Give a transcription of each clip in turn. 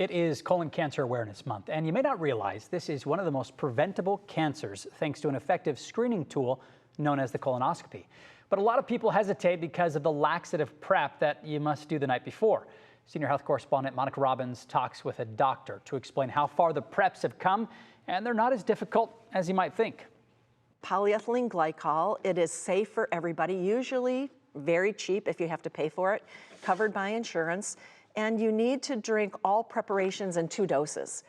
It is Colon Cancer Awareness Month, and you may not realize this is one of the most preventable cancers thanks to an effective screening tool known as the colonoscopy. But a lot of people hesitate because of the laxative prep that you must do the night before. Senior health correspondent Monica Robbins talks with a doctor to explain how far the preps have come, and they're not as difficult as you might think. Polyethylene glycol, it is safe for everybody, usually very cheap if you have to pay for it, covered by insurance. And you need to drink all preparations in 2 doses.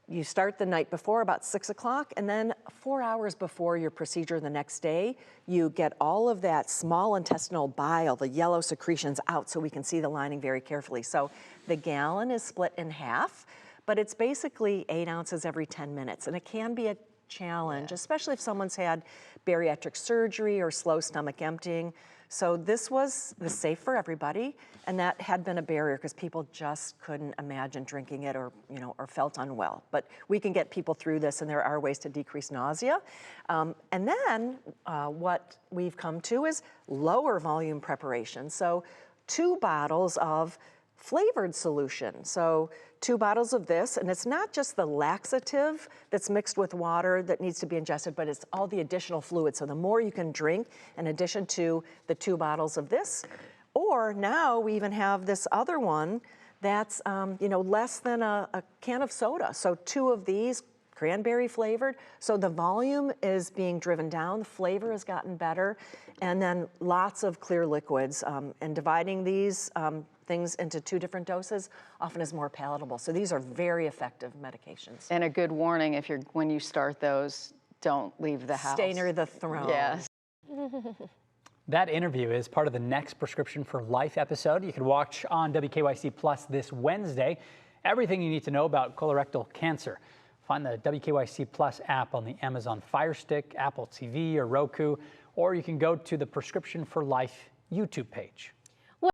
You start the night before about 6 o'clock, and then 4 hours before your procedure the next day, you get all of that small intestinal bile, the yellow secretions out so we can see the lining very carefully. So the gallon is split in half, but it's basically 8 ounces every 10 minutes. And it can be a challenge, especially if someone's had bariatric surgery or slow stomach emptying. So this was safe for everybody, and that had been a barrier because people just couldn't imagine drinking it or felt unwell. But we can get people through this, and there are ways to decrease nausea. And then what we've come to is lower volume preparation. So 2 bottles of flavored solution. So 2 bottles of this, and it's not just the laxative that's mixed with water that needs to be ingested, but it's all the additional fluid. So the more you can drink in addition to the 2 bottles of this, or now we even have this other one that's less than a can of soda. So 2 of these, cranberry flavored. So the volume is being driven down, the flavor has gotten better, and then lots of clear liquids. And dividing these things into 2 different doses often is more palatable. So these are very effective medications. And a good warning, when you start those, don't leave the house. Stay near the throne. Yes. That interview is part of the next Prescription for Life episode. You can watch on WKYC Plus this Wednesday. Everything you need to know about colorectal cancer. Find the WKYC Plus app on the Amazon Fire Stick, Apple TV, or Roku, or you can go to the Prescription for Life YouTube page.